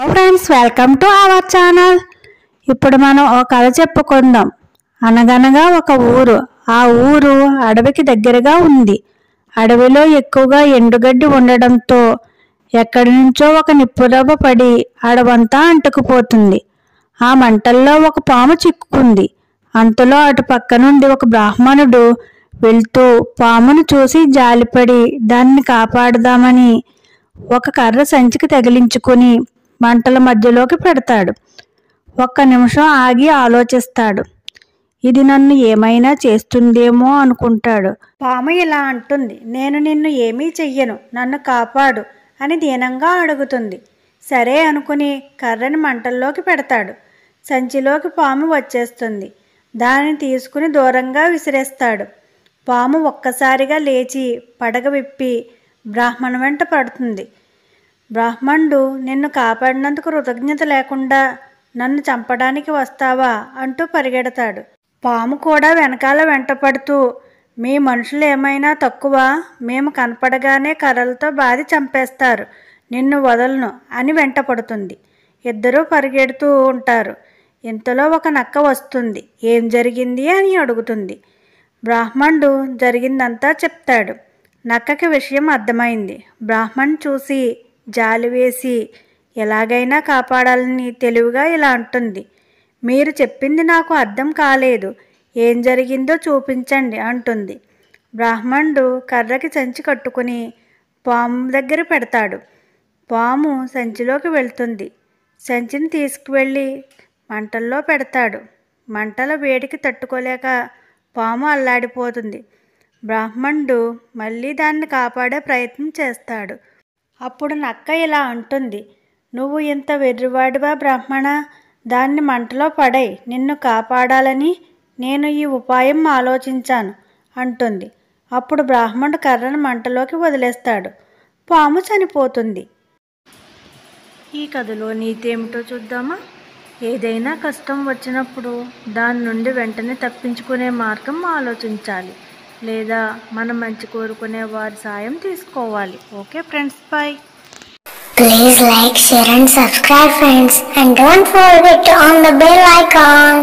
Friends, welcome to our channel. ఇప్పుడు మనం ఒక కథ చెప్పుకుందాం. అనగనగా ఒక ఊరు. ఆ ఊరు అడవికి దగ్గరగా ఉంది. అడవిలో ఎక్కువగా ఎండుగడ్డి ఉండడంతో ఎక్కడి నుంచో ఒక నిప్పురవ్వ పడి అడవంతా అంటుకుపోతుంది. ఆ మంటల్లో ఒక పాము చిక్కుకుంది. అంతలో అటు పక్క నుండి ఒక బ్రాహ్మణుడు వెళ్తూ పామును చూసి జాలిపడి దాన్ని కాపాడదామని ఒక కర్ర సంచికి తగిలించుకుని మంటల మధ్యలోకి పెడతాడు. ఒక్క నిమిషం ఆగి ఆలోచిస్తాడు. ఇది నన్ను ఏమైనా చేస్తుందేమో అనుకుంటాడు. పాము ఇలా అంటుంది, నేను నిన్ను ఏమీ చెయ్యను, నన్ను కాపాడు అని దీనంగా అడుగుతుంది. సరే అనుకుని కర్రని మంటల్లోకి పెడతాడు. సంచిలోకి పాము వచ్చేస్తుంది. దానిని తీసుకుని దూరంగా విసిరేస్తాడు. పాము ఒక్కసారిగా లేచి పడగ విప్పి బ్రాహ్మణు వెంట పడుతుంది. బ్రాహ్మణుడు, నిన్ను కాపాడినందుకు కృతజ్ఞత లేకుండా నన్ను చంపడానికి వస్తావా అంటూ పరిగెడతాడు. పాము కూడా వెనకాల వెంటపడుతూ, మీ మనుషులు ఏమైనా తక్కువ, మేము కనపడగానే కర్రలతో బాది చంపేస్తారు, నిన్ను వదలను అని వెంటపడుతుంది. ఇద్దరూ పరిగెడుతూ ఉంటారు. ఇంతలో ఒక నక్క వస్తుంది. ఏం జరిగింది అని అడుగుతుంది. బ్రాహ్మణుడు జరిగిందంతా చెప్తాడు. నక్కకి విషయం అర్థమైంది. బ్రాహ్మణ్ చూసి జాలి వేసి ఎలాగైనా కాపాడాలని తెలివిగా ఇలా అంటుంది, మీరు చెప్పింది నాకు అర్థం కాలేదు, ఏం జరిగిందో చూపించండి అంటుంది. బ్రాహ్మణుడు కర్రకి సంచి కట్టుకుని పాము దగ్గర పెడతాడు. పాము సంచిలోకి వెళ్తుంది. సంచిని తీసుకువెళ్ళి మంటల్లో పెడతాడు. మంటల వేడికి తట్టుకోలేక పాము అల్లాడిపోతుంది. బ్రాహ్మణుడు మళ్ళీ దాన్ని కాపాడే ప్రయత్నం చేస్తాడు. అప్పుడు నక్క ఇలా అంటుంది, నువ్వు ఇంత వెర్రివాడివా బ్రాహ్మణ, దాన్ని మంటలో పడై నిన్ను కాపాడాలని నేను ఈ ఉపాయం ఆలోచించాను అంటుంది. అప్పుడు బ్రాహ్మణుడు కర్రను మంటలోకి వదిలేస్తాడు. పాము చనిపోతుంది. ఈ కథలో నీతి ఏమిటో చూద్దామా? ఏదైనా కష్టం వచ్చినప్పుడు దాని నుండి వెంటనే తప్పించుకునే మార్గం ఆలోచించాలి, లేదా మనం మంచి కోరుకునే వారి సాయం తీసుకోవాలి. Okay friends, bye. Please like, share and subscribe friends, and don't forget to on the bell icon.